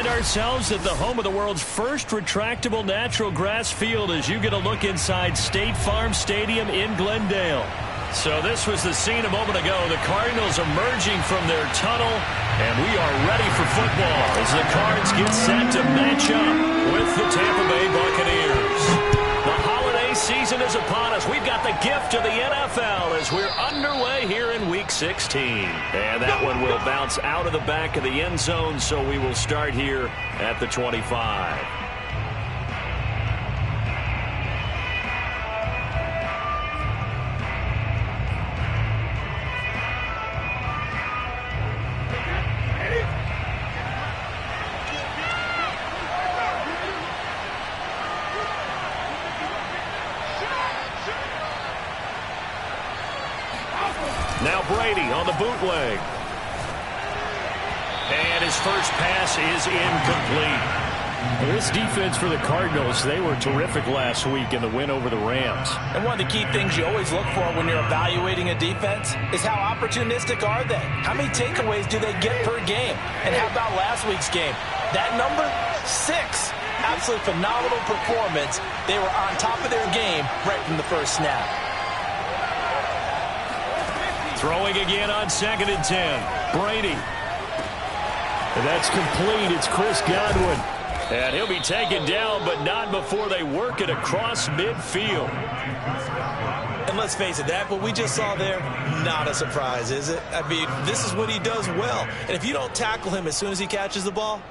find ourselves at the home of the world's first retractable natural grass field as you get a look inside State Farm Stadium in Glendale. So this was the scene a moment ago. The Cardinals emerging from their tunnel, and we are ready for football as the Cards get set to match up with the Tampa Bay Buccaneers. The holiday season is upon us. We've got the gift of the NFL as we're underway here in Week 16. And that one will bounce out of the back of the end zone, so we will start here at the 25. Now Brady on the bootleg. And his first pass is incomplete. This defense for the Cardinals, they were terrific last week in the win over the Rams. And one of the key things you always look for when you're evaluating a defense is how opportunistic are they? How many takeaways do they get per game? And how about last week's game? That number, 6. Absolutely phenomenal performance. They were on top of their game right from the first snap. Throwing again on 2nd and 10. Brady. And that's complete. It's Chris Godwin. And he'll be taken down, but not before they work it across midfield. And let's face it, that what we just saw there, not a surprise, is it? I mean, this is what he does well. And if you don't tackle him as soon as he catches the ball,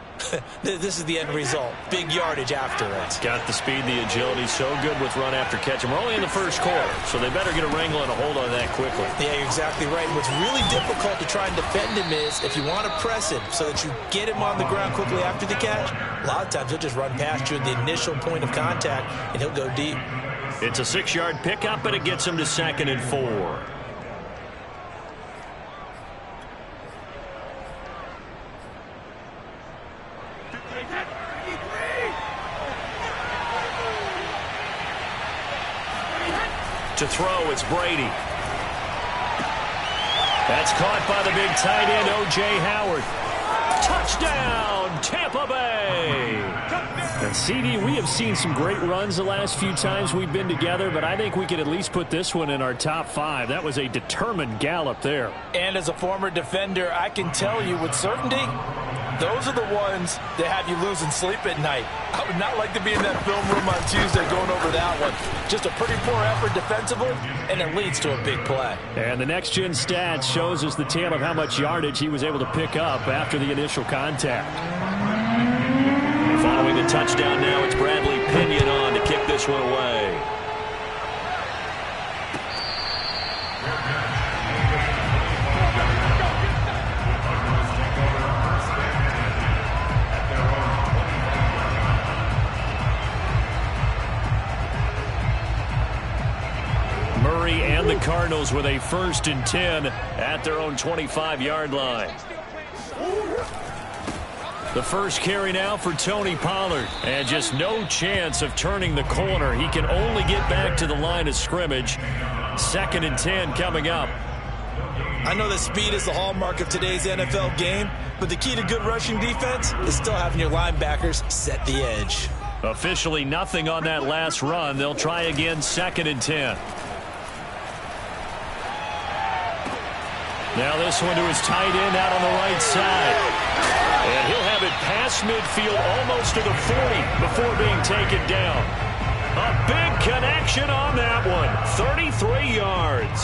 this is the end result. Big yardage after it. Got the speed, the agility, so good with run after catch. And we're only in the first quarter, so they better get a wrangle and a hold on that quickly. Yeah, you're exactly right. What's really difficult to try and defend him is if you want to press him so that you get him on the ground quickly after the catch, a lot of times he'll just run past you at the initial point of contact, and he'll go deep. It's a 6-yard pickup, and it gets him to 2nd and 4. To throw, it's Brady. That's caught by the big tight end, O.J. Howard. Touchdown, Tampa Bay! And CD, we have seen some great runs the last few times we've been together, but I think we could at least put this one in our top 5. That was a determined gallop there. And as a former defender, I can tell you with certainty, those are the ones that have you losing sleep at night. I would not like to be in that film room on Tuesday going over that one. Just a pretty poor effort defensively, and it leads to a big play. And the next-gen stats shows us the tale of how much yardage he was able to pick up after the initial contact. Following the touchdown now, it's Bradley Pinion on to kick this one away. Murray and the Cardinals with a 1st and 10 at their own 25-yard line. The first carry now for Tony Pollard. And just no chance of turning the corner. He can only get back to the line of scrimmage. 2nd and 10 coming up. I know that speed is the hallmark of today's NFL game, but the key to good rushing defense is still having your linebackers set the edge. Officially nothing on that last run. They'll try again, 2nd and 10. Now this one to his tight end out on the right side. And he'll have it past midfield almost to the 40 before being taken down. A big connection on that one. 33 yards.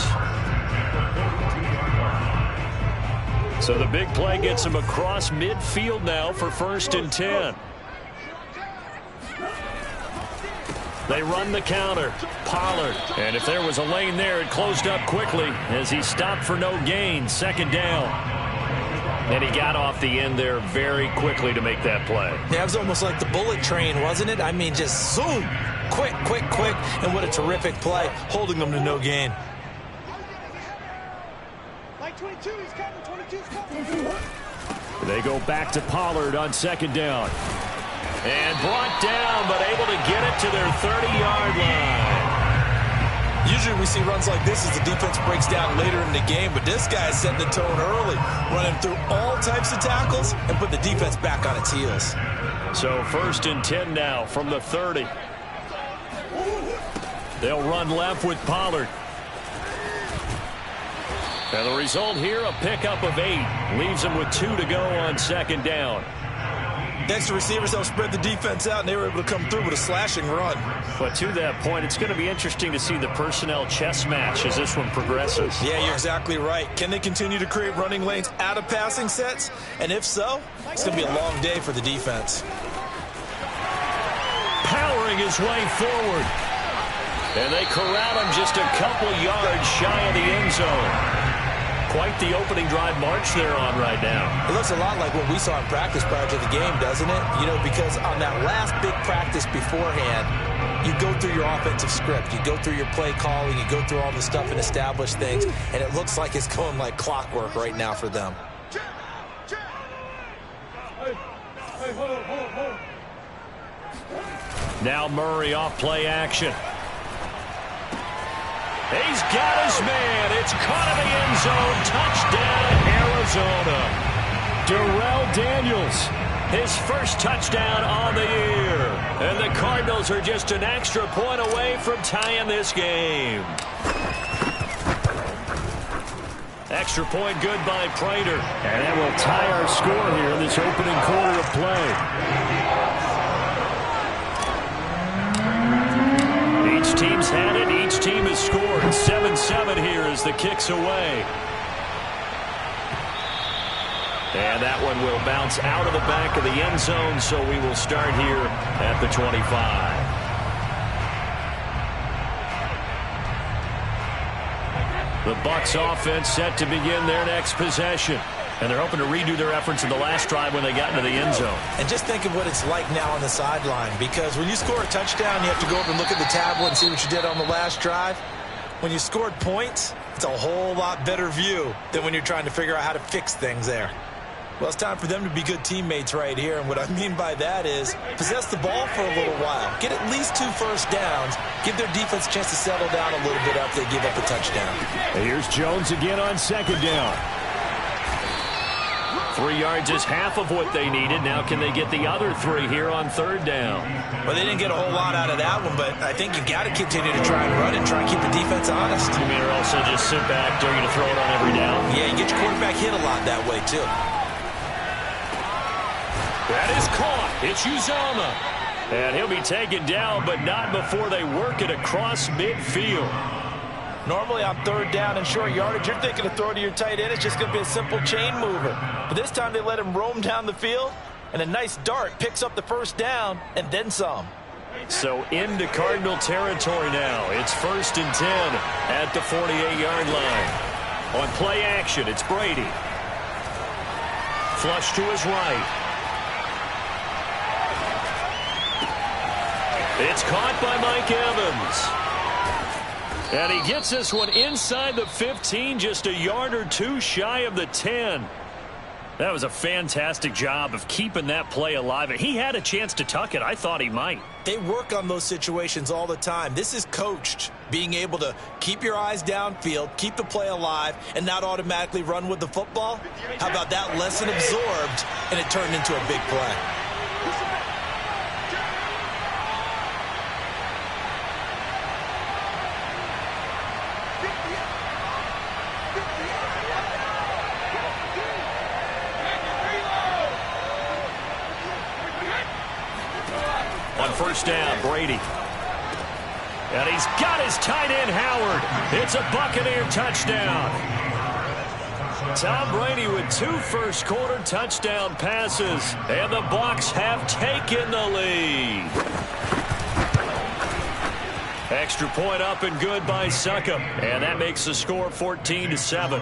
So the big play gets him across midfield now for 1st and 10. They run the counter. Pollard. And if there was a lane there, it closed up quickly as he stopped for no gain. 2nd down. And he got off the end there very quickly to make that play. Yeah, it was almost like the bullet train, wasn't it? I mean, just zoom. Quick, quick, quick. And what a terrific play, holding them to no gain. Like 22, he's coming. 22's coming. They go back to Pollard on 2nd down. And brought down, but able to get it to their 30-yard line. Usually we see runs like this as the defense breaks down later in the game, but this guy is setting the tone early, running through all types of tackles and put the defense back on its heels. So 1st and 10 now from the 30. They'll run left with Pollard. And the result here, a pickup of 8. Leaves them with 2 to go on 2nd down. Next, the receivers helped spread the defense out, and they were able to come through with a slashing run. But to that point, it's going to be interesting to see the personnel chess match as this one progresses. Yeah, you're exactly right. Can they continue to create running lanes out of passing sets? And if so, it's going to be a long day for the defense. Powering his way forward. And they corral him just a couple yards shy of the end zone. Quite the opening drive march they're on right now. It looks a lot like what we saw in practice prior to the game, doesn't it? You know, because on that last big practice beforehand, you go through your offensive script. You go through your play calling. You go through all the stuff and establish things. And it looks like it's going like clockwork right now for them. Now Murray off play action. He's got his man. It's caught in the end zone. Touchdown, Arizona. Darrell Daniels, his first touchdown on the year. And the Cardinals are just an extra point away from tying this game. Extra point good by Prater. And that will tie our score here in this opening quarter of play. Each team's had it. Each team has scored. 7-7 here as the kick's away. And that one will bounce out of the back of the end zone, so we will start here at the 25. The Bucs offense set to begin their next possession. And they're hoping to redo their efforts in the last drive when they got into the end zone. And just think of what it's like now on the sideline, because when you score a touchdown, you have to go over and look at the tablet and see what you did on the last drive. When you scored points, it's a whole lot better view than when you're trying to figure out how to fix things there. Well, it's time for them to be good teammates right here, and what I mean by that is possess the ball for a little while. Get at least 2 first downs. Give their defense a chance to settle down a little bit after they give up a touchdown. And here's Jones again on 2nd down. 3 yards is half of what they needed. Now can they get the other 3 here on 3rd down? Well, they didn't get a whole lot out of that one, but I think you've got to continue to try and run and try and keep the defense honest. You mean or also just sit back, dare you to throw it on every down? Yeah, you get your quarterback hit a lot that way, too. That is caught. It's Uzomah. And he'll be taken down, but not before they work it across midfield. Normally on 3rd down and short yardage, you're thinking to throw to your tight end. It's just going to be a simple chain mover. But this time they let him roam down the field, and a nice dart picks up the first down and then some. So into Cardinal territory now. It's 1st and 10 at the 48-yard line. On play action, it's Brady. Flush to his right. It's caught by Mike Evans. And he gets this one inside the 15, just a yard or 2 shy of the 10. That was a fantastic job of keeping that play alive. And he had a chance to tuck it. I thought he might. They work on those situations all the time. This is coached, being able to keep your eyes downfield, keep the play alive, and not automatically run with the football. How about that lesson absorbed, and it turned into a big play? On 1st down, Brady. And he's got his tight end, Howard. It's a Buccaneer touchdown. Tom Brady with 2 first-quarter touchdown passes. And the Bucs have taken the lead. Extra point up and good by Succop. And that makes the score 14-7.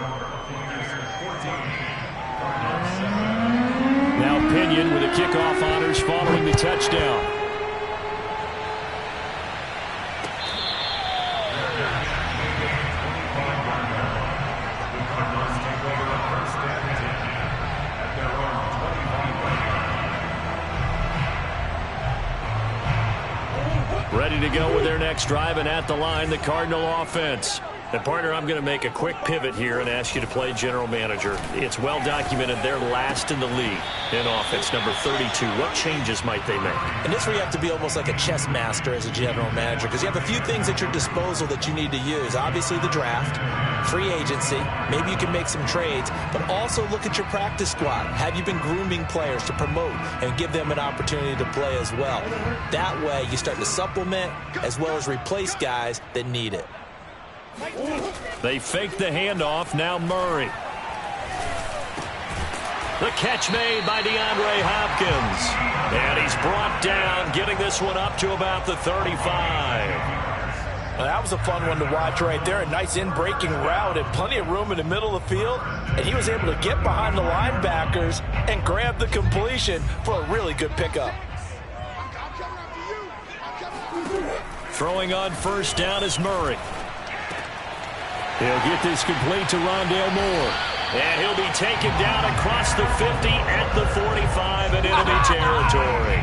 Now Pinion with a kickoff honors following the touchdown. Ready ready to go with their next drive, and at the line, the Cardinal offense. And, partner, I'm going to make a quick pivot here and ask you to play general manager. It's well documented they're last in the league in offense, number 32. What changes might they make? And this is where you have to be almost like a chess master as a general manager, because you have a few things at your disposal that you need to use. Obviously, the draft, free agency, maybe you can make some trades, but also look at your practice squad. Have you been grooming players to promote and give them an opportunity to play as well? That way, you start to supplement as well as replace guys that need it. They fake the handoff. Now Murray. The catch made by DeAndre Hopkins. And he's brought down, getting this one up to about the 35. Well, that was a fun one to watch right there. A nice in-breaking route and plenty of room in the middle of the field. And he was able to get behind the linebackers and grab the completion for a really good pickup. Throwing on first down is Murray. He'll get this complete to Rondale Moore. And he'll be taken down across the 50 at the 45 in enemy territory.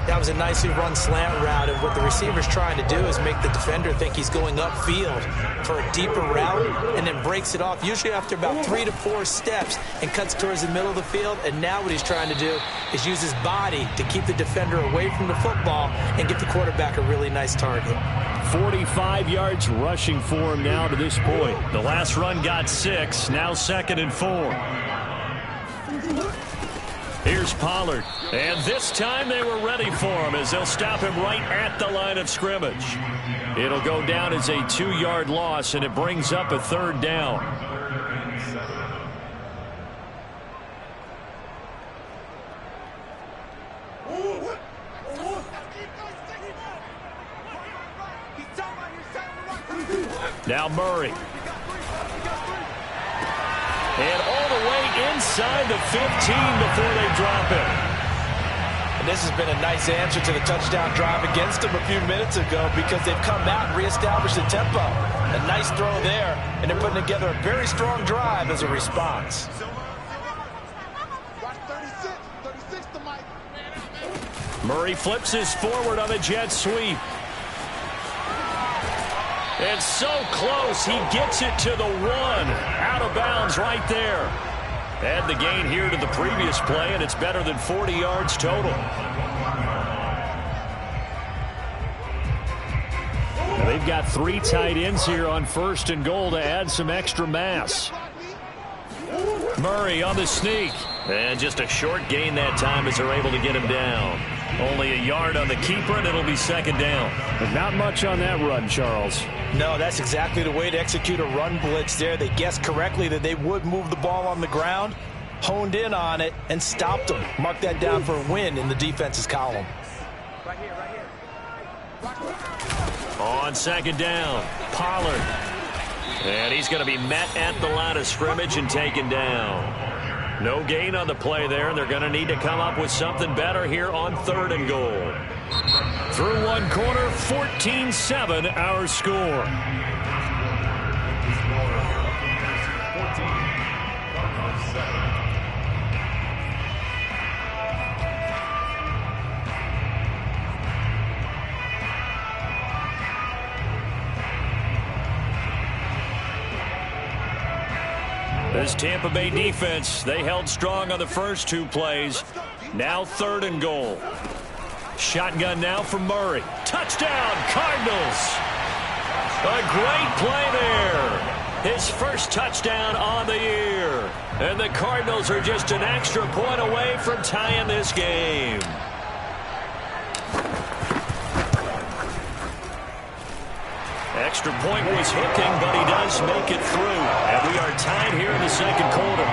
That was a nicely run slant route, and what the receiver's trying to do is make the defender think he's going upfield for a deeper route and then breaks it off, usually after about 3 to 4 steps, and cuts towards the middle of the field. And now what he's trying to do is use his body to keep the defender away from the football and get the quarterback a really nice target. 45 yards rushing for him now to this point. The last run got 6, now 2nd and 4. Here's Pollard. And this time they were ready for him as they'll stop him right at the line of scrimmage. It'll go down as a 2-yard loss, and it brings up a 3rd down. Now Murray. And all the way inside the 15 before they drop it. And this has been a nice answer to the touchdown drive against them a few minutes ago, because they've come out and reestablished the tempo. A nice throw there, and they're putting together a very strong drive as a response. Murray flips his forward on a jet sweep. And so close, he gets it to the 1. Out of bounds right there. Add the gain here to the previous play, and it's better than 40 yards total. Now they've got 3 tight ends here on 1st and goal to add some extra mass. Murray on the sneak. And just a short gain that time as they're able to get him down. Only a yard on the keeper, and it'll be 2nd down. But not much on that run, Charles. No, that's exactly the way to execute a run blitz there. They guessed correctly that they would move the ball on the ground, honed in on it, and stopped them. Mark that down for a win in the defense's column. Right here, right here. On 2nd down, Pollard. And he's going to be met at the line of scrimmage and taken down. No gain on the play there, and they're going to need to come up with something better here on 3rd and goal. Through one quarter, 14-7 our score. This Tampa Bay defense, they held strong on the first 2 plays. Now 3rd and goal. Shotgun now from Murray. Touchdown, Cardinals. A great play there. His first touchdown on the year. And the Cardinals are just an extra point away from tying this game. Extra point was hooking, but he does make it through. And we are tied here in the 2nd quarter.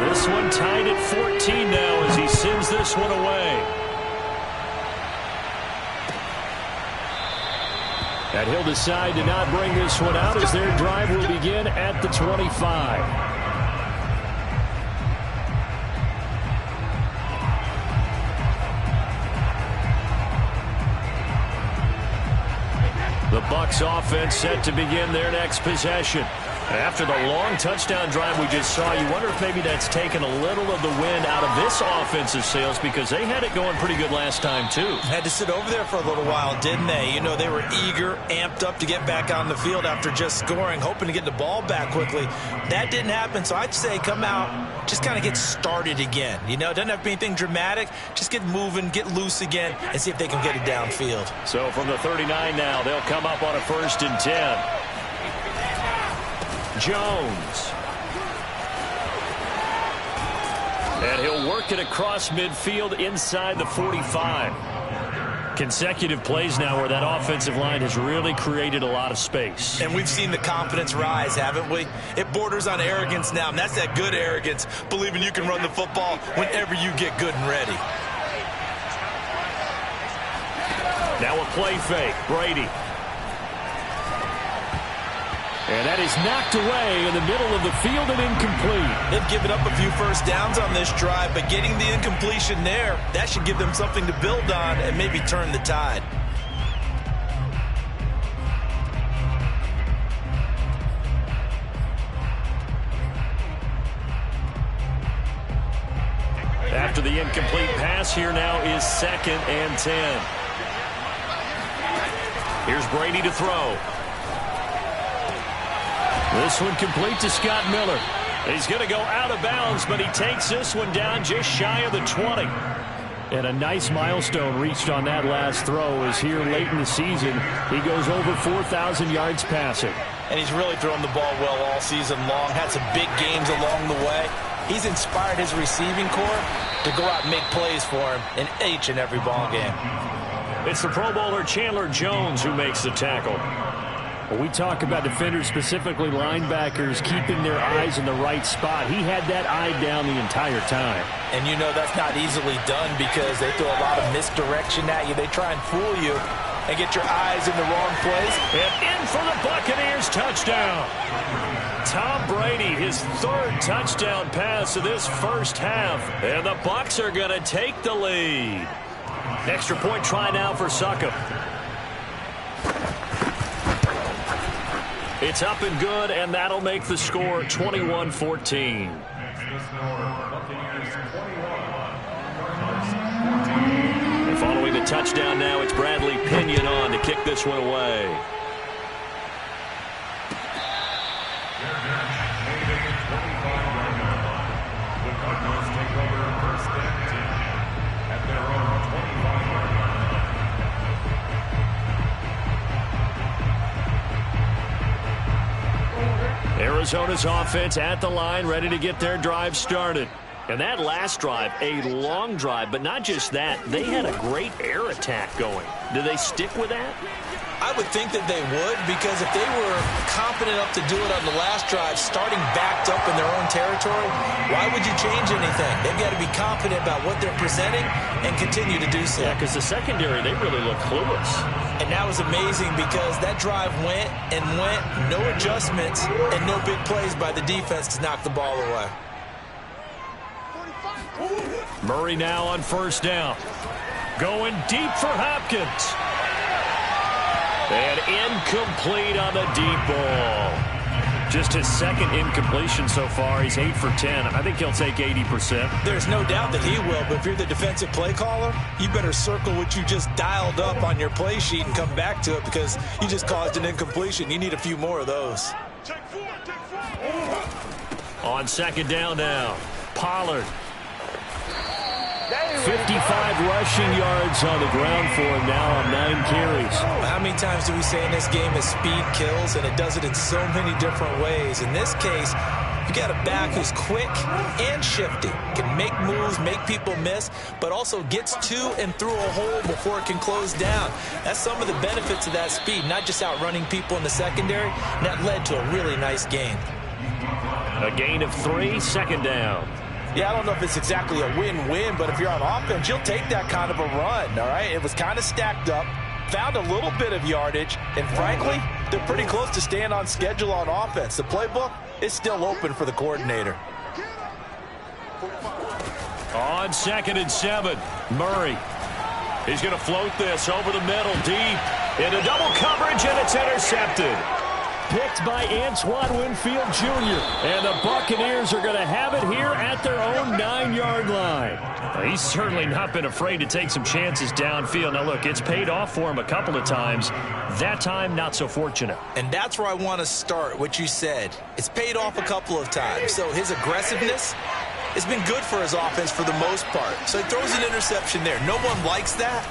This one tied at 14 now as he sends this one away. And he'll decide to not bring this one out as their drive will begin at the 25. The Bucs offense set to begin their next possession. After the long touchdown drive we just saw, you wonder if maybe that's taken a little of the wind out of this offensive sails, because they had it going pretty good last time too. Had to sit over there for a little while, didn't they? You know, they were eager, amped up to get back on the field after just scoring, hoping to get the ball back quickly. That didn't happen, so I'd say come out, just kind of get started again. You know, it doesn't have to be anything dramatic. Just get moving, get loose again, and see if they can get it downfield. So from the 39 now, they'll come up on a 1st and 10. Jones. And he'll work it across midfield inside the 45. Consecutive plays now where that offensive line has really created a lot of space. And we've seen the confidence rise, haven't we? It borders on arrogance now, and that's that good arrogance, believing you can run the football whenever you get good and ready. Now a play fake. Brady. And that is knocked away in the middle of the field and incomplete. They've given up a few first downs on this drive, but getting the incompletion there, that should give them something to build on and maybe turn the tide. After the incomplete pass, here now is 2nd and 10. Here's Brady to throw. This one complete to Scott Miller. He's going to go out of bounds, but he takes this one down just shy of the 20. And a nice milestone reached on that last throw as here late in the season, he goes over 4,000 yards passing. And he's really thrown the ball well all season long, had some big games along the way. He's inspired his receiving corps to go out and make plays for him in each and every ball game. It's the Pro Bowler Chandler Jones who makes the tackle. When we talk about defenders, specifically linebackers, keeping their eyes in the right spot, he had that eye down the entire time. And you know that's not easily done because they throw a lot of misdirection at you. They try and fool you and get your eyes in the wrong place. And in for the Buccaneers touchdown. Tom Brady, his 3rd touchdown pass of this first half. And the Bucs are going to take the lead. Extra point try now for Succop. It's up and good, and that'll make the score 21-14. And following the touchdown now, it's Bradley Pinion on to kick this one away. Arizona's offense at the line, ready to get their drive started. And that last drive, a long drive, but not just that. They had a great air attack going. Do they stick with that? I would think that they would, because if they were confident enough to do it on the last drive, starting backed up in their own territory, why would you change anything? They've got to be confident about what they're presenting and continue to do so. Yeah, because the secondary, they really look clueless. And that was amazing because that drive went and went, no adjustments, and no big plays by the defense to knock the ball away. Murray now on 1st down. Going deep for Hopkins. And incomplete on the deep ball. Just his 2nd incompletion so far. He's 8 for 10. I think he'll take 80%. There's no doubt that he will, but if you're the defensive play caller, you better circle what you just dialed up on your play sheet and come back to it because you just caused an incompletion. You need a few more of those. On 2nd down now, Pollard. 55 rushing yards on the ground for him now on 9 carries. How many times do we say in this game that speed kills, and it does it in so many different ways? In this case, you got a back who's quick and shifty, can make moves, make people miss, but also gets to and through a hole before it can close down. That's some of the benefits of that speed, not just outrunning people in the secondary, and that led to a really nice gain. A gain of 3, 2nd down. Yeah, I don't know if it's exactly a win-win, but if you're on offense, you'll take that kind of a run, all right? It was kind of stacked up, found a little bit of yardage, and frankly, they're pretty close to staying on schedule on offense. The playbook is still open for the coordinator. On 2nd and 7, Murray. He's going to float this over the middle, deep, into double coverage, and it's intercepted. picked by Antoine Winfield Jr. And the Buccaneers are going to have it here at their own 9-yard line. Well, he's certainly not been afraid to take some chances downfield. Now, look, it's paid off for him a couple of times. That time, not so fortunate. And that's where I want to start, what you said. It's paid off a couple of times. So his aggressiveness has been good for his offense for the most part. So he throws an interception there. No one likes that,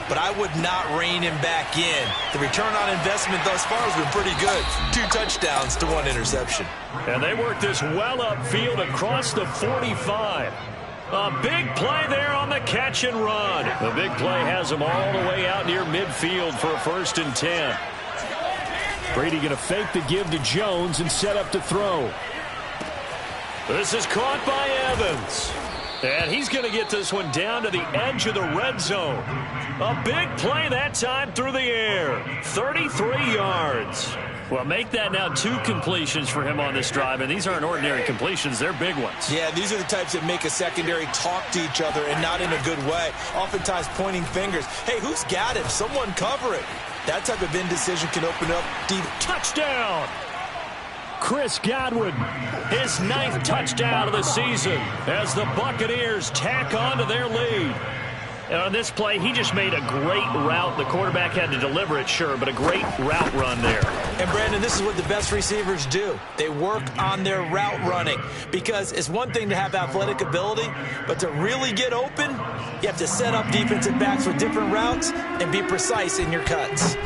but I would not rein him back in. The return on investment thus far has been pretty good. 2 touchdowns to 1 interception. And they work this well upfield across the 45. A big play there on the catch and run. The big play has them all the way out near midfield for a 1st and 10. Brady going to fake the give to Jones and set up to throw. This is caught by Evans. And he's going to get this one down to the edge of the red zone. A big play that time through the air. 33 yards. Well, make that now 2 completions for him on this drive, and these aren't ordinary completions. They're big ones. Yeah, these are the types that make a secondary talk to each other and not in a good way. Oftentimes pointing fingers. Hey, who's got him? Someone cover it. That type of indecision can open up deep. Touchdown! Chris Godwin, his 9th touchdown of the season as the Buccaneers tack on to their lead. And on this play, he just made a great route. The quarterback had to deliver it, sure, but a great route run there. And, Brandon, this is what the best receivers do. They work on their route running because it's one thing to have athletic ability, but to really get open, you have to set up defensive backs with different routes and be precise in your cuts.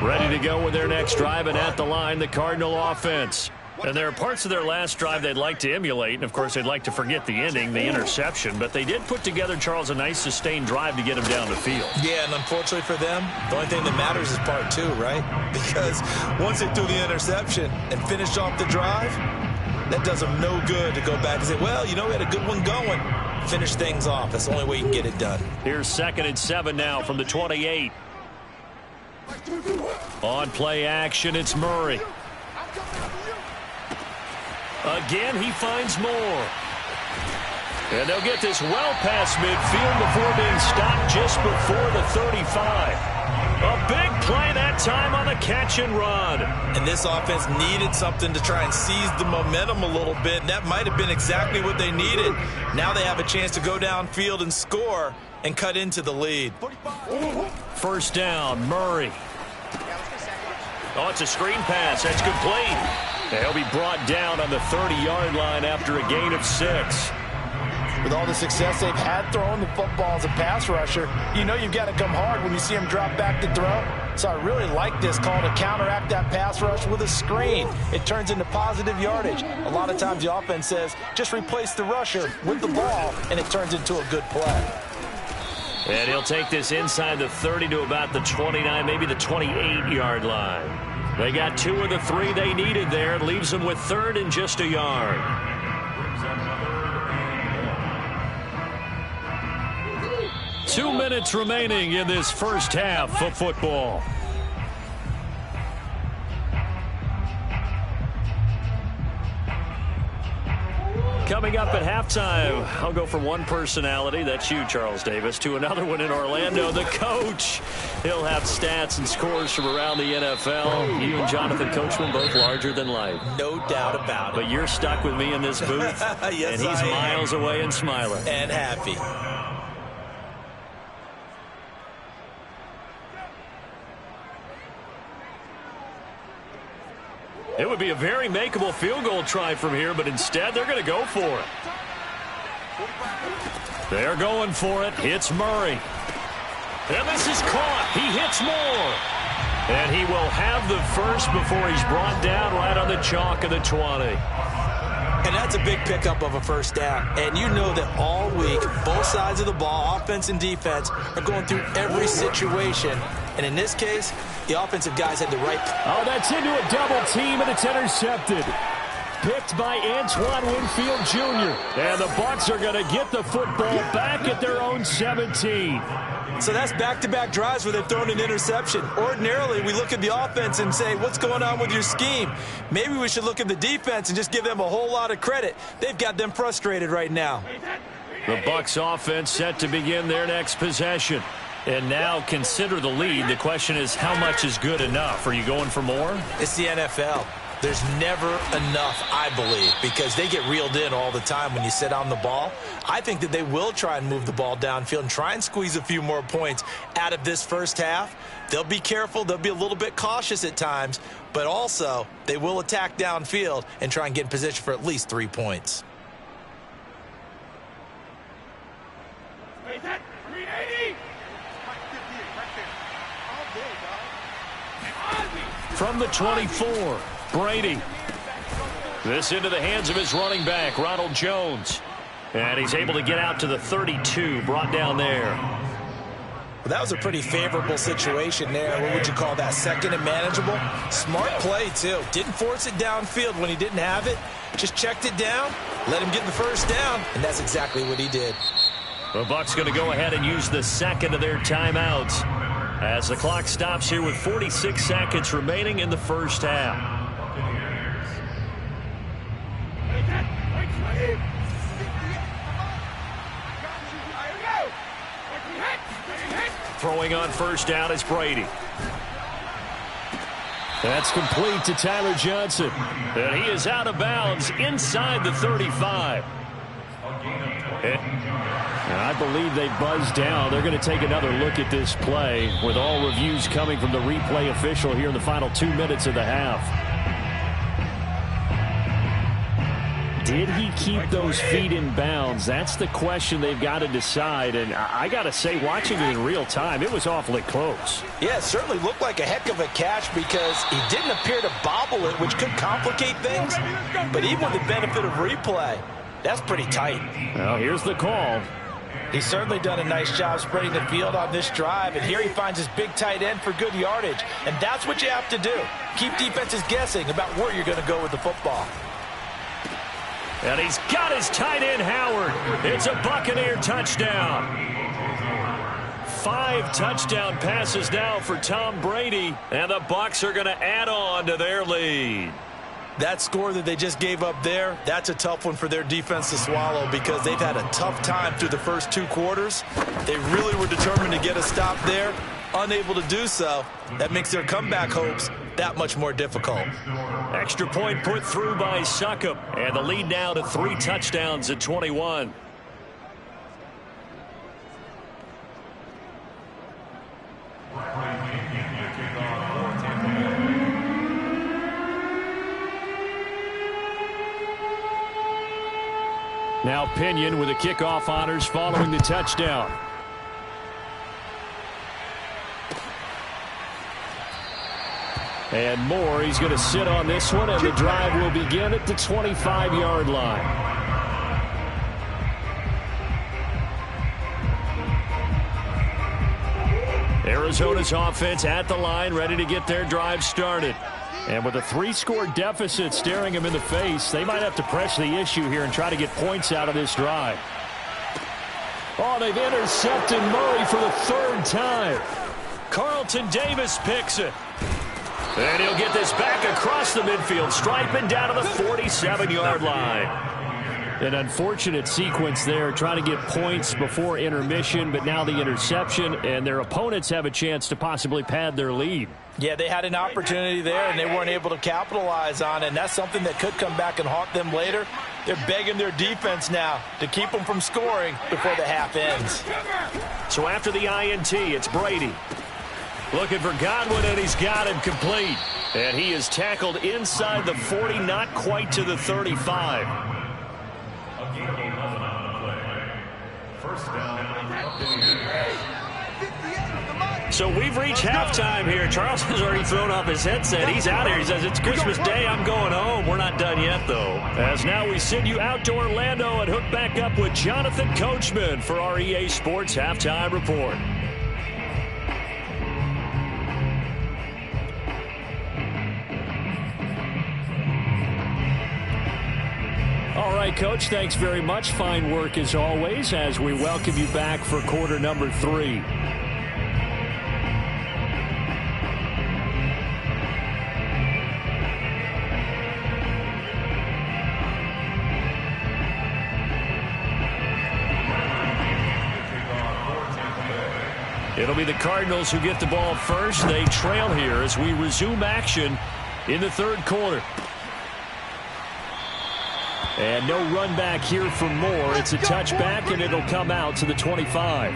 Ready to go with their next drive, and at the line, the Cardinal offense. And there are parts of their last drive they'd like to emulate, and of course they'd like to forget the ending, the interception, but they did put together, Charles, a nice sustained drive to get him down the field. Yeah, and unfortunately for them, the only thing that matters is part 2, right? Because once they threw the interception and finished off the drive, that does them no good to go back and say, well, you know, we had a good one going. Finish things off. That's the only way you can get it done. Here's 2nd and 7 now from the 28. On play action, it's Murray. Again, he finds more. And they'll get this well past midfield before being stopped just before the 35. A big play that time on the catch and run. And this offense needed something to try and seize the momentum a little bit, and that might have been exactly what they needed. Now they have a chance to go downfield and score and cut into the lead. 1st down, Murray. Oh, it's a screen pass. That's complete. He'll be brought down on the 30-yard line after a gain of 6. With all the success they've had throwing the football as a pass rusher, you know you've got to come hard when you see him drop back to throw. So I really like this call to counteract that pass rush with a screen. It turns into positive yardage. A lot of times the offense says, just replace the rusher with the ball, and it turns into a good play. And he'll take this inside the 30 to about the 29, maybe the 28-yard line. They got 2 of the 3 they needed there. It leaves them with 3rd and just a yard. Two minutes remaining in this first half of football. Coming up at halftime, I'll go from one personality, that's you, Charles Davis, to another one in Orlando, the coach. He'll have stats and scores from around the NFL. You and Jonathan Coachman both larger than life. No doubt about it. But you're stuck with me in this booth, yes, and he's miles away and smiling. And happy. It would be a very makeable field goal try from here, but instead they're going to go for it. They're going for it. It's Murray. And this is caught. He hits more. And he will have the first before he's brought down right on the chalk of the 20. And that's a big pickup of a 1st down. And you know that all week, both sides of the ball, offense and defense, are going through every situation. And in this case, the offensive guys had the right. Oh, that's into a double team, and it's intercepted. picked by Antoine Winfield Jr. And the Bucs are going to get the football back at their own 17. So that's back-to-back drives where they've thrown an interception. Ordinarily, we look at the offense and say, what's going on with your scheme? Maybe we should look at the defense and just give them a whole lot of credit. They've got them frustrated right now. The Bucs offense set to begin their next possession. And now consider the lead. The question is, how much is good enough? Are you going for more? It's the NFL. There's never enough, I believe, because they get reeled in all the time when you sit on the ball. I think that they will try and move the ball downfield and try and squeeze a few more points out of this first half. They'll be careful. They'll be a little bit cautious at times, but also they will attack downfield and try and get in position for at least 3 points. From the 24, Brady. This into the hands of his running back, Ronald Jones. And he's able to get out to the 32, brought down there. Well, that was a pretty favorable situation there. What would you call that? Second and manageable? Smart play, too. Didn't force it downfield when he didn't have it. Just checked it down, let him get the first down, and that's exactly what he did. The Bucs going to go ahead and use the second of their timeouts as the clock stops here with 46 seconds remaining in the first half. Throwing on first down is Brady. That's complete to Tyler Johnson. And he is out of bounds inside the 35. And I believe they buzzed down. They're going to take another look at this play with all reviews coming from the replay official here in the final 2 minutes of the half. Did he keep those feet in bounds? That's the question they've got to decide. And I got to say, watching it in real time, it was awfully close. Yeah, it certainly looked like a heck of a catch because he didn't appear to bobble it, which could complicate things. But even with the benefit of replay, that's pretty tight. Well, here's the call. He's certainly done a nice job spreading the field on this drive, and here he finds his big tight end for good yardage. And that's what you have to do. Keep defenses guessing about where you're going to go with the football. And he's got his tight end, Howard. It's a Buccaneer touchdown. 5 touchdown passes now for Tom Brady, and the Bucs are going to add on to their lead. That score that they just gave up there, that's a tough one for their defense to swallow because they've had a tough time through the first 2 quarters. They really were determined to get a stop there, unable to do so. That makes their comeback hopes that much more difficult. Extra point put through by Succop, and the lead now to 3 touchdowns at 21. Now Pinion with the kickoff honors following the touchdown. And Moore, he's going to sit on this one, and the drive will begin at the 25-yard line. Arizona's offense at the line, ready to get their drive started. And with a 3-score deficit staring them in the face, they might have to press the issue here and try to get points out of this drive. Oh, they've intercepted Murray for the 3rd time. Carlton Davis picks it. And he'll get this back across the midfield stripe and down to the 47-yard line. An unfortunate sequence there, trying to get points before intermission, but now the interception, and their opponents have a chance to possibly pad their lead. Yeah, they had an opportunity there, and they weren't able to capitalize on it, and that's something that could come back and haunt them later. They're begging their defense now to keep them from scoring before the half ends. So after the INT, it's Brady. Looking for Godwin, and he's got him complete. And he is tackled inside the 40, not quite to the 35. So we've reached halftime here. Charles has already thrown off his headset. He's out here. He says, it's Christmas Day. I'm going home. We're not done yet, though. As now we send you out to Orlando and hook back up with Jonathan Coachman for our EA Sports Halftime Report. right, Coach, thanks very much. Fine work as always as we welcome you back for quarter number 3. It'll be the Cardinals who get the ball first. They trail here as we resume action in the third quarter. And no run back here for Moore. It's a touchback, and it'll come out to the 25.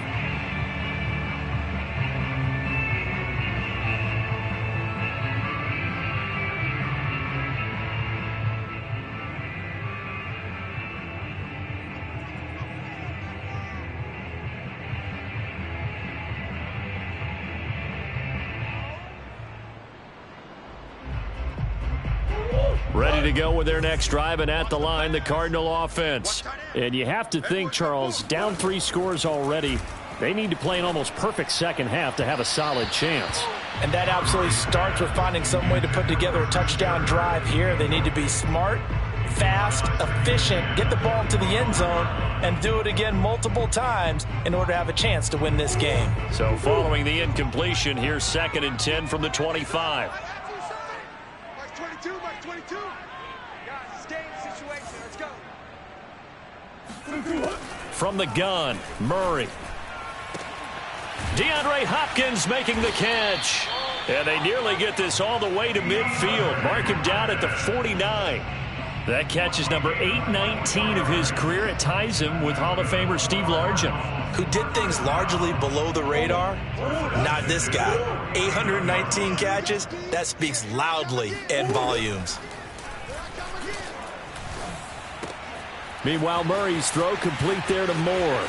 Ready to go with their next drive, and at the line, the Cardinal offense. And you have to think, Charles, down 3 scores already. They need to play an almost perfect second half to have a solid chance. And that absolutely starts with finding some way to put together a touchdown drive here. They need to be smart, fast, efficient, get the ball to the end zone, and do it again multiple times in order to have a chance to win this game. So following the incompletion, here's 2nd and 10 from the 25. From the gun, Murray. DeAndre Hopkins making the catch. And they nearly get this all the way to midfield. Mark him down at the 49. That catch is number 819 of his career. It ties him with Hall of Famer Steve Largent, who did things largely below the radar. Not this guy. 819 catches. That speaks loudly in volumes. Meanwhile, Murray's throw complete there to Moore.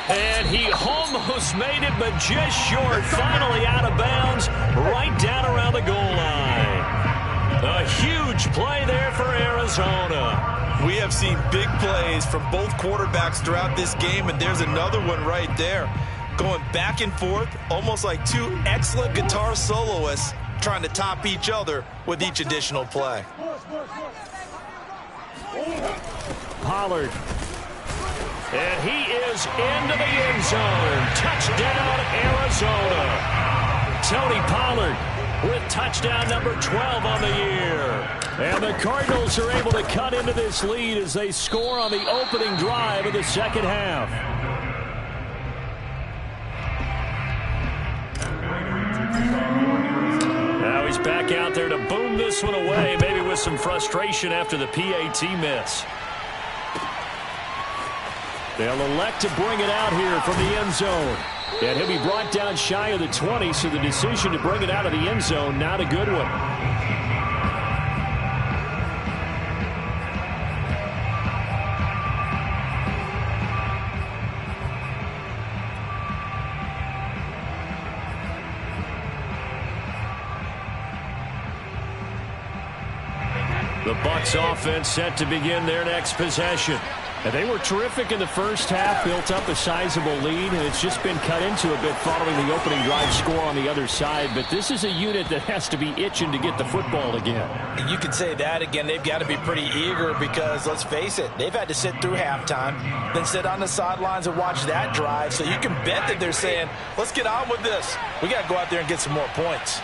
And he almost made it, but just short. Finally out of bounds, right down around the goal line. A huge play there for Arizona. We have seen big plays from both quarterbacks throughout this game, and there's another one right there. Going back and forth, almost like 2 excellent guitar soloists trying to top each other with each additional play. Pollard. And he is into the end zone. Touchdown, Arizona. Tony Pollard with touchdown number 12 on the year. And the Cardinals are able to cut into this lead as they score on the opening drive of the second half. Now he's back out there to boom this one away, maybe with some frustration after the PAT miss. They'll elect to bring it out here from the end zone. And he'll be brought down shy of the 20, so the decision to bring it out of the end zone, not a good one. The Bucs offense set to begin their next possession. And they were terrific in the first half, built up a sizable lead, and it's just been cut into a bit following the opening drive score on the other side. But this is a unit that has to be itching to get the football again. You could say that again. They've got to be pretty eager because, let's face it, they've had to sit through halftime, then sit on the sidelines and watch that drive. So you can bet that they're saying, let's get on with this. We got to go out there and get some more points.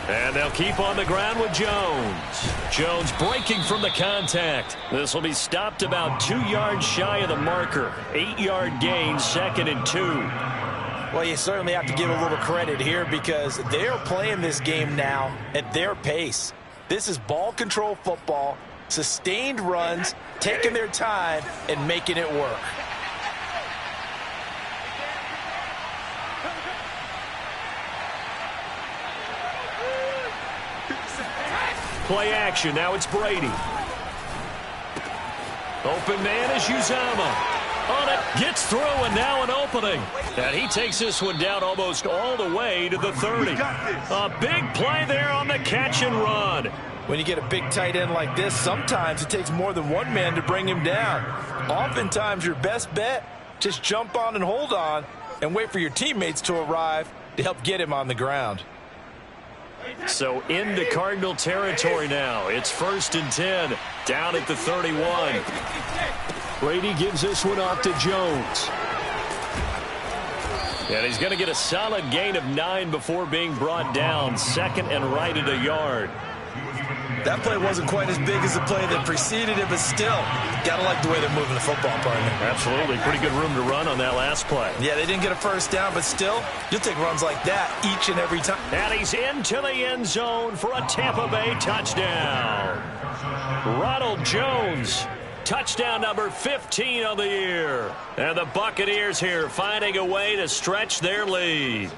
And they'll keep on the ground with Jones. Jones breaking from the contact. This will be stopped about 2 yards shy of the marker. 8-yard gain, 2nd and 2. Well, you certainly have to give a little credit here because they are playing this game now at their pace. This is ball control football, sustained runs, taking their time and making it work. Play action. Now it's Brady. Open man is Uzama. On it. Gets through, and now an opening. And he takes this one down almost all the way to the 30. A big play there on the catch and run. When you get a big tight end like this, sometimes it takes more than one man to bring him down. Oftentimes, your best bet, just jump on and hold on and wait for your teammates to arrive to help get him on the ground. So into Cardinal territory now. It's 1st and 10, down at the 31. Brady gives this one off to Jones. And he's going to get a solid gain of 9 before being brought down. 2nd and right at a yard. That play wasn't quite as big as the play that preceded it, but still, got to like the way they're moving the football, partner. Absolutely. Pretty good room to run on that last play. Yeah, they didn't get a first down, but still, you'll take runs like that each and every time. And he's into the end zone for a Tampa Bay touchdown. Ronald Jones, touchdown number 15 of the year. And the Buccaneers here finding a way to stretch their lead.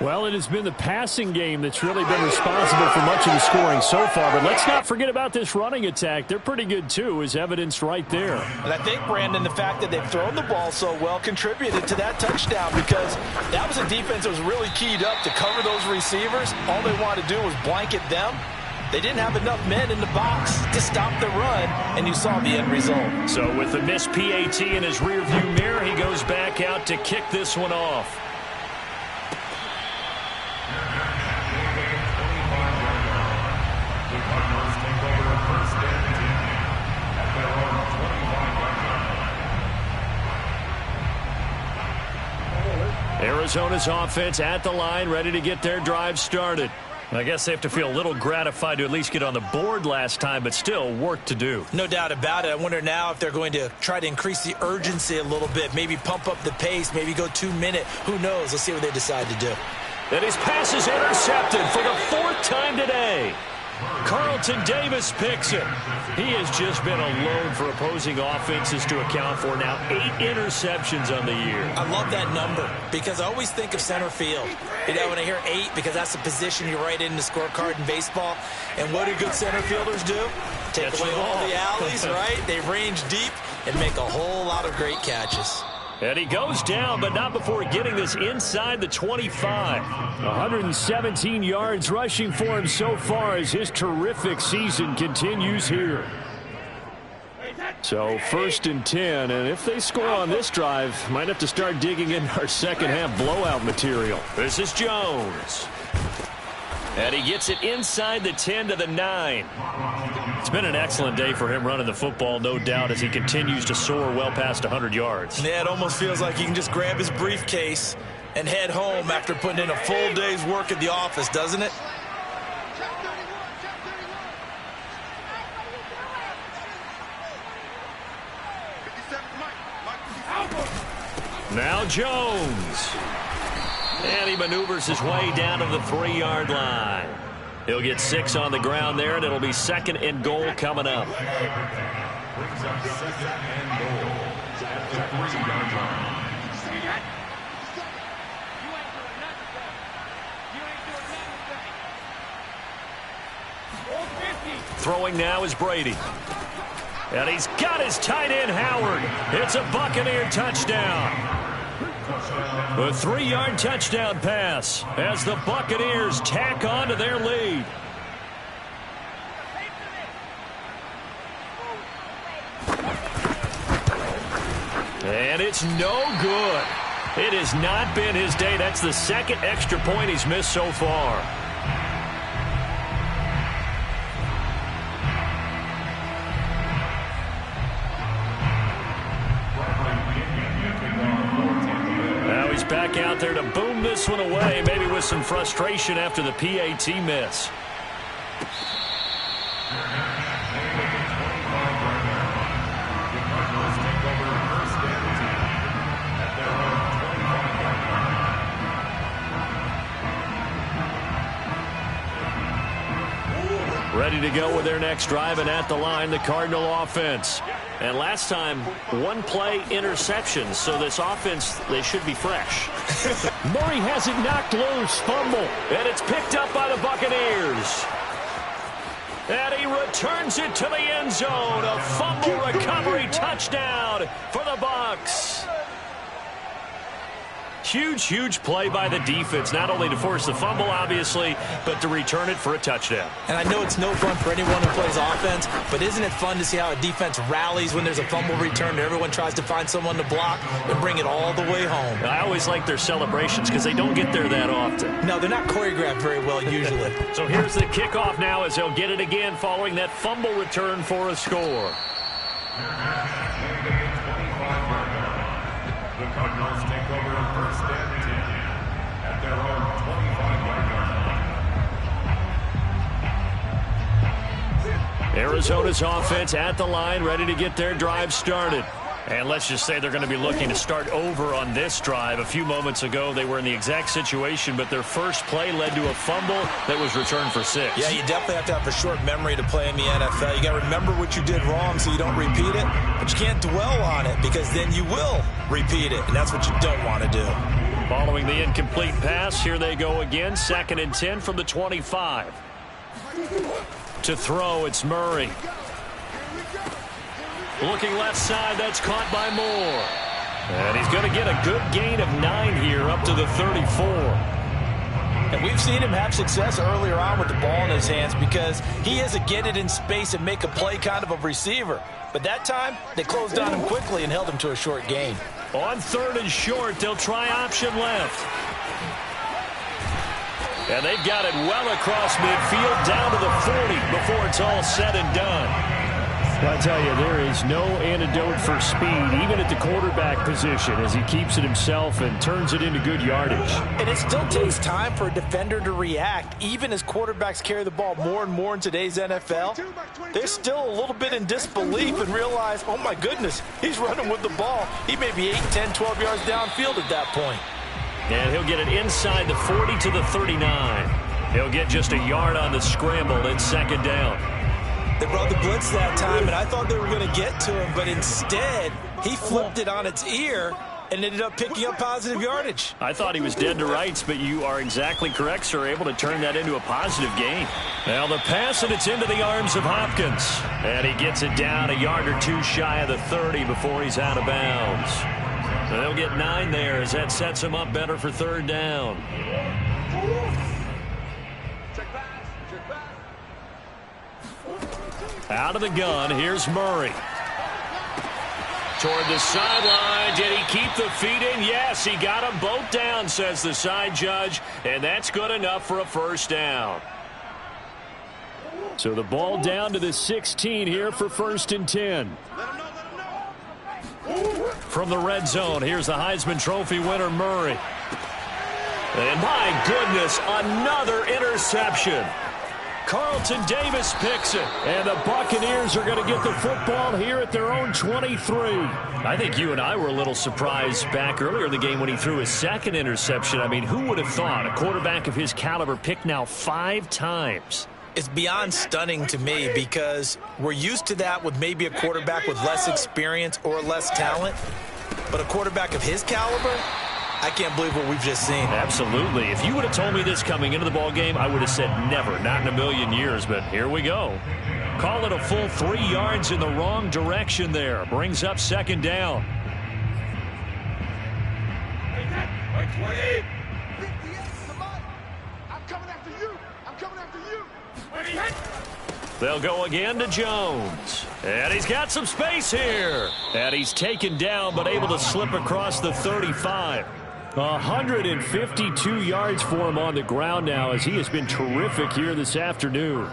Well, it has been the passing game that's really been responsible for much of the scoring so far. But let's not forget about this running attack. They're pretty good, too, as evidenced right there. And I think, Brandon, the fact that they've thrown the ball so well contributed to that touchdown, because that was a defense that was really keyed up to cover those receivers. All they wanted to do was blanket them. They didn't have enough men in the box to stop the run, and you saw the end result. So with the missed PAT in his rearview mirror, he goes back out to kick this one off. Arizona's offense at the line, ready to get their drive started. I guess they have to feel a little gratified to at least get on the board last time, but still work to do. No doubt about it. I wonder now if they're going to try to increase the urgency a little bit, maybe pump up the pace, maybe go 2-minute. Who knows? Let's see what they decide to do. And his pass is intercepted for the 4th time today. Carlton Davis picks it. He has just been a load for opposing offenses to account for now. 8 interceptions on the year. I love that number because I always think of center field. You know, when I hear 8, because that's the position you write in the scorecard in baseball. And what do good center fielders do? Take away all the alleys, right? They range deep and make a whole lot of great catches. And he goes down, but not before getting this inside the 25. 117 yards rushing for him so far as his terrific season continues here. So 1st and 10, and if they score on this drive, might have to start digging in our second half blowout material. This is Jones. And he gets it inside the 10 to the 9. It's been an excellent day for him running the football, no doubt, as he continues to soar well past 100 yards. Yeah, it almost feels like he can just grab his briefcase and head home after putting in a full day's work at the office, doesn't it? Now Jones. And he maneuvers his way down to the 3-yard line. He'll get 6 on the ground there, and it'll be 2nd and goal coming up. Throwing now is Brady. And he's got his tight end, Howard. It's a Buccaneer touchdown. A 3-yard touchdown pass as the Buccaneers tack on to their lead. And it's no good. It has not been his day. That's the 2nd extra point he's missed so far. Back out there to boom this one away, maybe with some frustration after the PAT miss. Ready to go with their next drive, and at the line, the Cardinal offense. And last time, 1-play interceptions, so this offense, they should be fresh. Murray has it knocked loose, fumble. And it's picked up by the Buccaneers. And he returns it to the end zone. A fumble recovery touchdown for the Bucs. Huge, huge play by the defense, not only to force the fumble, obviously, but to return it for a touchdown. And I know it's no fun for anyone who plays offense, but isn't it fun to see how a defense rallies when there's a fumble return and everyone tries to find someone to block and bring it all the way home? I always like their celebrations because they don't get there that often. Now, No, they're not choreographed very well usually. So here's the kickoff now as they'll get it again following that fumble return for a score. The Cardinals take over on 1st and 10 at their own 25-yard line. Arizona's offense at the line, ready to get their drive started. And let's just say they're going to be looking to start over on this drive. A few moments ago, they were in the exact situation, but their first play led to a fumble that was returned for 6. Yeah, you definitely have to have a short memory to play in the NFL. You got to remember what you did wrong so you don't repeat it, but you can't dwell on it because then you will repeat it, and that's what you don't want to do. Following the incomplete pass, here they go again, 2nd and 10 from the 25. To throw, it's Murray. Looking left side, that's caught by Moore. And he's going to get a good gain of 9 here up to the 34. And we've seen him have success earlier on with the ball in his hands because he is a get it in space and make a play kind of a receiver. But that time, they closed on him quickly and held him to a short gain. On 3rd and short, they'll try option left. And they've got it well across midfield down to the 40 before it's all said and done. I tell you, there is no antidote for speed, even at the quarterback position, as he keeps it himself and turns it into good yardage. And it still takes time for a defender to react, even as quarterbacks carry the ball more and more in today's NFL. They're still a little bit in disbelief and realize, oh my goodness, he's running with the ball. He may be 8, 10, 12 yards downfield at that point. And he'll get it inside the 40 to the 39. He'll get just a yard on the scramble in 2nd down. They brought the blitz that time, and I thought they were going to get to him, but instead, he flipped it on its ear and ended up picking up positive yardage. I thought he was dead to rights, but you are exactly correct, sir, able to turn that into a positive gain. Now the pass, and it's into the arms of Hopkins. And he gets it down a yard or 2 shy of the 30 before he's out of bounds. So they'll get 9 there as that sets him up better for 3rd down. Out of the gun, here's Murray. Toward the sideline, did he keep the feet in? Yes, he got them both down, says the side judge, and that's good enough for a 1st down. So the ball down to the 16 here for 1st and 10. From the red zone, here's the Heisman Trophy winner, Murray. And my goodness, another interception. Carlton Davis picks it, and the Buccaneers are going to get the football here at their own 23. I think you and I were a little surprised back earlier in the game when he threw his 2nd interception. I mean, who would have thought a quarterback of his caliber picked now 5 times? It's beyond stunning to me because we're used to that with maybe a quarterback with less experience or less talent. But a quarterback of his caliber, I can't believe what we've just seen. Absolutely. If you would have told me this coming into the ball game, I would have said never, not in a million years, but here we go. Call it a full 3 yards in the wrong direction there. Brings up 2nd down. They'll go again to Jones. And he's got some space here. And he's taken down but able to slip across the 35. 152 yards for him on the ground now as he has been terrific here this afternoon.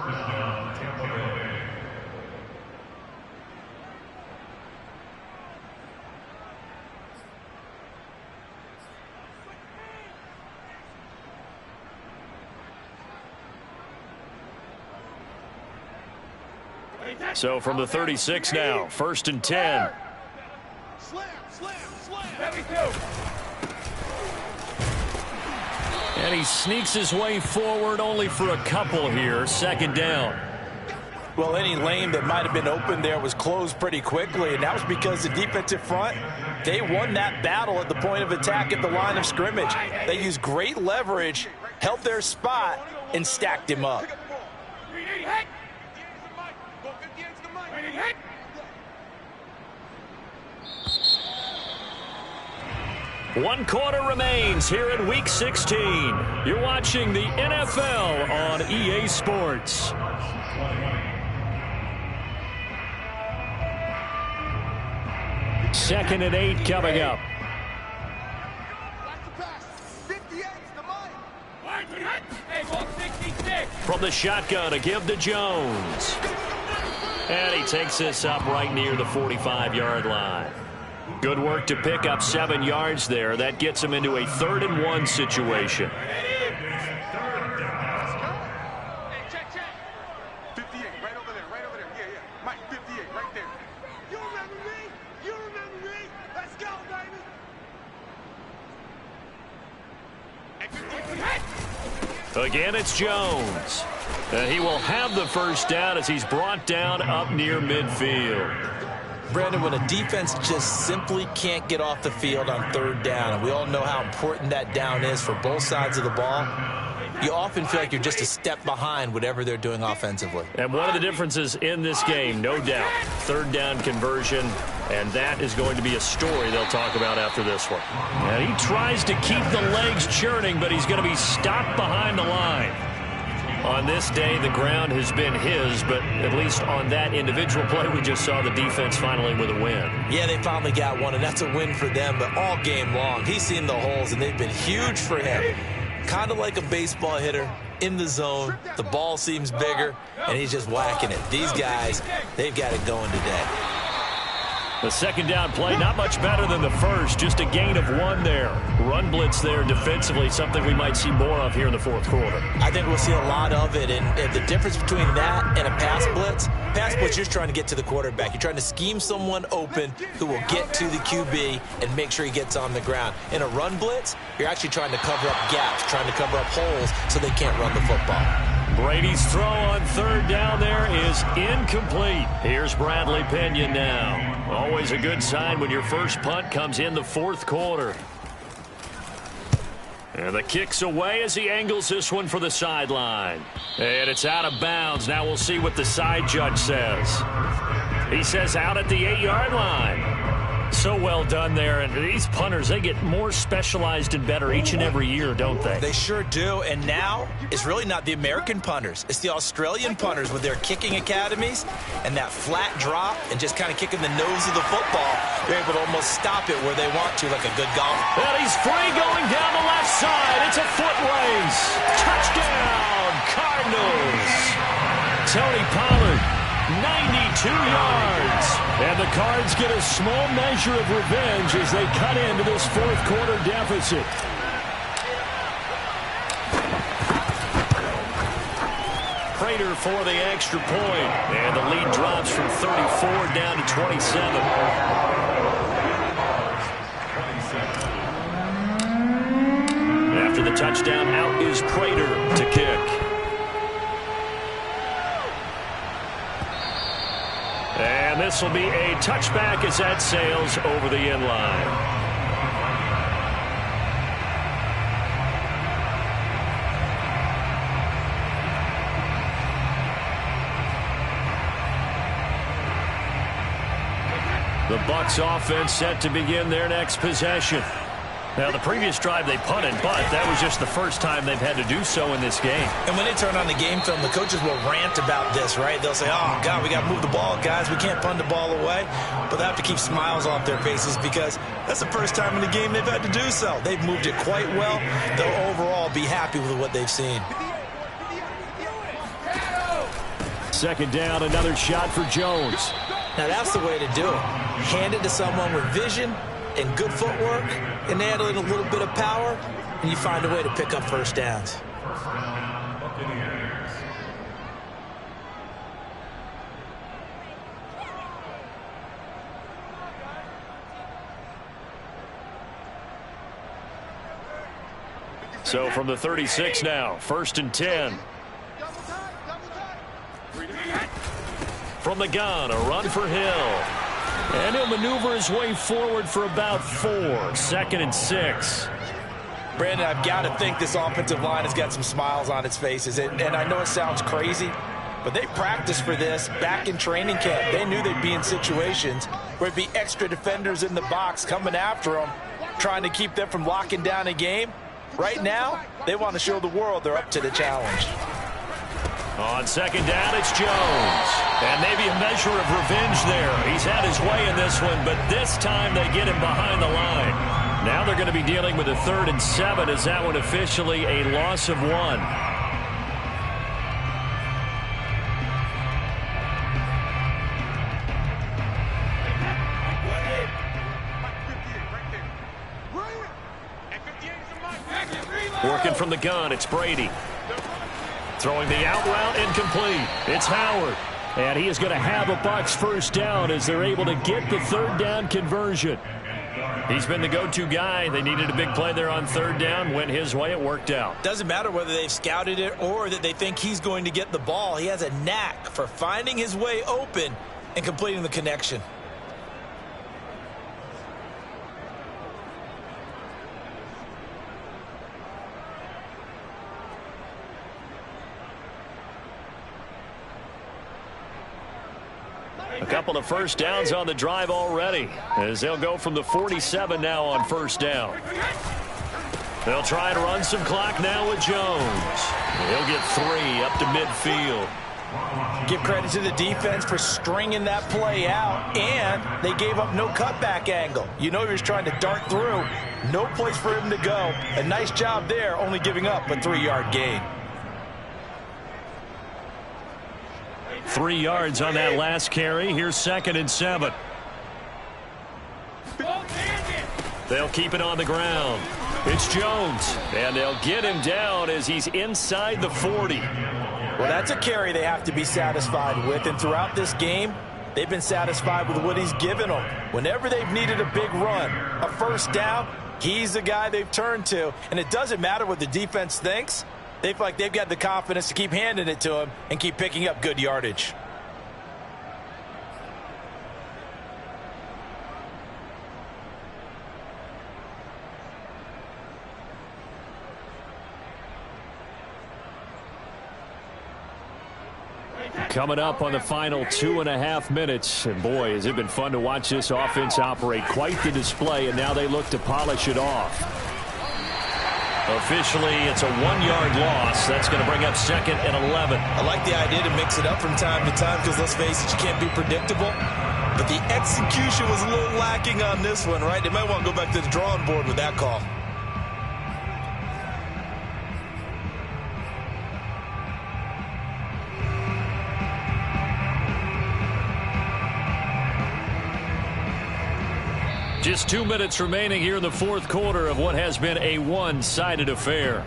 So from the 36 now, 1st and 10. And he sneaks his way forward only for a couple here. 2nd down. Well, any lane that might have been open there was closed pretty quickly, and that was because the defensive front, they won that battle at the point of attack at the line of scrimmage. They used great leverage, held their spot, and stacked him up. 1 quarter remains here in Week 16. You're watching the NFL on EA Sports. Second and 8 coming up. From the shotgun, a give to Jones. And he takes this up right near the 45-yard line. Good work to pick up 7 yards there. That gets him into a 3rd-and-1 situation. Again, it's Jones. He will have the first down as he's brought down up near midfield. Brandon, when a defense just simply can't get off the field on 3rd down, and we all know how important that down is for both sides of the ball, you often feel like you're just a step behind whatever they're doing offensively. And one of the differences in this game, no doubt, 3rd down conversion, and that is going to be a story they'll talk about after this one. And he tries to keep the legs churning, but he's going to be stopped behind the line. On this day, the ground has been his, but at least on that individual play, we just saw the defense finally with a win. Yeah, they finally got one, and that's a win for them, but all game long, he's seen the holes, and they've been huge for him. Kind of like a baseball hitter in the zone. The ball seems bigger, and he's just whacking it. These guys, they've got it going today. The 2nd down play, not much better than the first. Just a gain of 1 there. Run blitz there defensively, something we might see more of here in the 4th quarter. I think we'll see a lot of it, and the difference between that and a pass blitz, you're just trying to get to the quarterback. You're trying to scheme someone open who will get to the QB and make sure he gets on the ground. In a run blitz, you're actually trying to cover up gaps, trying to cover up holes so they can't run the football. Brady's throw on 3rd down there is incomplete. Here's Bradley Pinion now. Always a good sign when your first punt comes in the 4th quarter. And the kick's away as he angles this one for the sideline. And it's out of bounds. Now we'll see what the side judge says. He says out at the 8-yard line. So well done there. And these punters, they get more specialized and better each and every year, don't they? They sure do. And now it's really not the American punters. It's the Australian punters with their kicking academies and that flat drop and just kind of kicking the nose of the football. They're able to almost stop it where they want to, like a good golfer. And he's free going down the left side. It's a foot race. Touchdown, Cardinals. Tony Pollard, 92 yards. And the Cards get a small measure of revenge as they cut into this 4th quarter deficit. Prater for the extra point. And the lead drops from 34 down to 27. After the touchdown, out is Prater to kick. And this will be a touchback as that sails over the end line. The Bucs offense set to begin their next possession. Now, the previous drive they punted, but that was just the first time they've had to do so in this game. And when they turn on the game film, the coaches will rant about this, right? They'll say, oh, God, we got to move the ball, guys. We can't punt the ball away. But they have to keep smiles off their faces because that's the first time in the game they've had to do so. They've moved it quite well. They'll overall be happy with what they've seen. 2nd down, another shot for Jones. Now, that's the way to do it. Hand it to someone with vision and good footwork, and add in a little bit of power, and you find a way to pick up first downs. So from the 36 now, 1st and 10. From the gun, a run for Hill. And he'll maneuver his way forward for about 4. 2nd and 6. Brandon, I've got to think this offensive line has got some smiles on its faces. And I know it sounds crazy, but they practiced for this back in training camp. They knew they'd be in situations where it'd be extra defenders in the box coming after them, trying to keep them from locking down a game. Right now, they want to show the world they're up to the challenge. On 2nd down, it's Jones. And maybe a measure of revenge there. He's had his way in this one, but this time they get him behind the line. Now they're going to be dealing with a 3rd and 7 as that one officially a loss of 1. Working from the gun, it's Brady. Throwing the out route, incomplete. It's Howard. And he is going to have a Bucs first down as they're able to get the 3rd down conversion. He's been the go-to guy. They needed a big play there on 3rd down. Went his way. It worked out. Doesn't matter whether they've scouted it or that they think he's going to get the ball. He has a knack for finding his way open and completing the connection. A couple of first downs on the drive already as they'll go from the 47 now on 1st down. They'll try and run some clock now with Jones. He'll get 3 up to midfield. Give credit to the defense for stringing that play out, and they gave up no cutback angle. You know he was trying to dart through. No place for him to go. A nice job there, only giving up a 3-yard gain. 3 yards on that last carry. Here's 2nd and 7. They'll keep it on the ground. It's Jones, and they'll get him down as he's inside the 40. Well, that's a carry they have to be satisfied with, and throughout this game, they've been satisfied with what he's given them. Whenever they've needed a big run, a first down, he's the guy they've turned to, and it doesn't matter what the defense thinks. They feel like they've got the confidence to keep handing it to him and keep picking up good yardage. Coming up on the final 2.5 minutes. And boy, has it been fun to watch this offense operate. Quite the display, and now they look to polish it off. Officially, it's a 1-yard loss. That's going to bring up 2nd and 11. I like the idea to mix it up from time to time because, let's face it, you can't be predictable. But the execution was a little lacking on this one, right? They might want to go back to the drawing board with that call. Just 2 minutes remaining here in the 4th quarter of what has been a one-sided affair.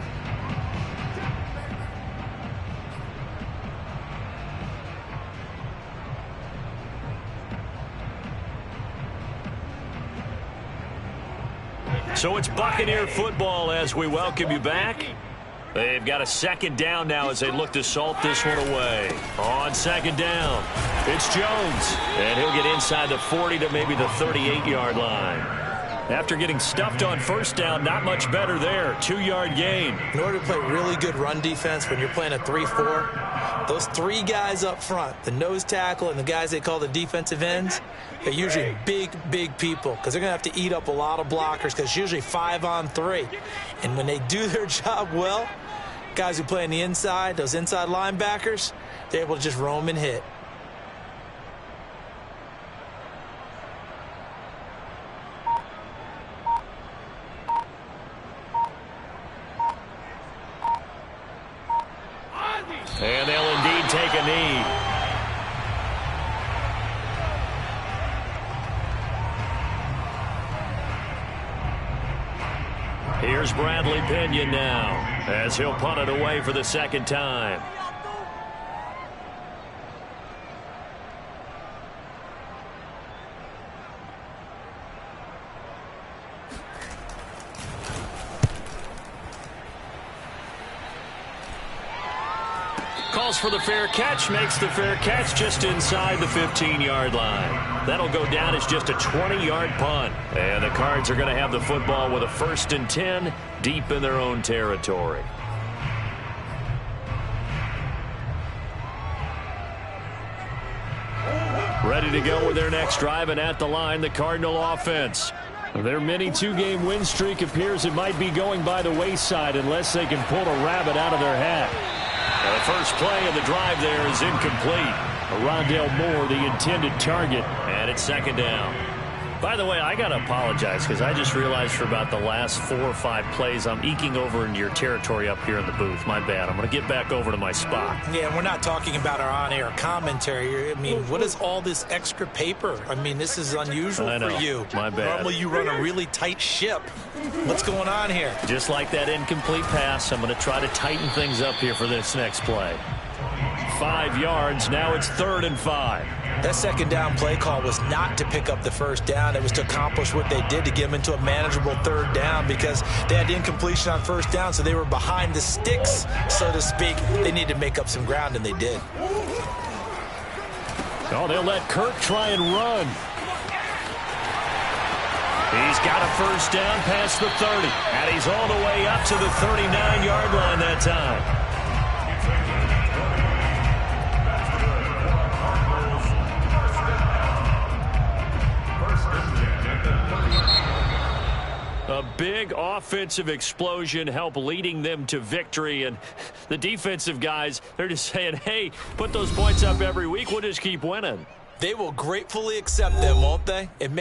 So it's Buccaneer football as we welcome you back. They've got a 2nd down now as they look to salt this one away. On 2nd down, it's Jones. And he'll get inside the 40 to maybe the 38-yard line. After getting stuffed on 1st down, not much better there. 2-yard gain. In order to play really good run defense when you're playing a 3-4, those 3 guys up front, the nose tackle and the guys they call the defensive ends, they're usually big people because they're going to have to eat up a lot of blockers because it's usually 5-on-3. And when they do their job well, guys who play on the inside, those inside linebackers, they're able to just roam and hit. And they'll indeed take a knee. Here's Bradley Pinion now as he'll punt it away for the 2nd time. Calls for the fair catch, makes the fair catch just inside the 15-yard line. That'll go down as just a 20-yard punt. And the Cards are going to have the football with a 1st and 10 deep in their own territory. Ready to go with their next drive, and at the line, the Cardinal offense. Their mini 2-game win streak appears it might be going by the wayside unless they can pull a rabbit out of their hat. The first play of the drive there is incomplete. Rondale Moore, the intended target, and it's 2nd down. By the way, I got to apologize because I just realized for about the last 4 or 5 plays, I'm eking over into your territory up here in the booth. My bad. I'm going to get back over to my spot. Yeah, and we're not talking about our on-air commentary. I mean, what is all this extra paper? I mean, this is unusual for you. My bad. Normally you run a really tight ship. What's going on here? Just like that incomplete pass, I'm going to try to tighten things up here for this next play. 5 yards. Now it's 3rd and 5. That second down play call was not to pick up the first down. It was to accomplish what they did to get them into a manageable 3rd down because they had incompletion on 1st down, so they were behind the sticks, so to speak. They needed to make up some ground, and they did. Oh, they'll let Kirk try and run. He's got a 1st down past the 30, and he's all the way up to the 39-yard line that time. A big offensive explosion helped leading them to victory, and the defensive guys, they're just saying, hey, put those points up every week, we'll just keep winning. They will gratefully accept them, won't they? It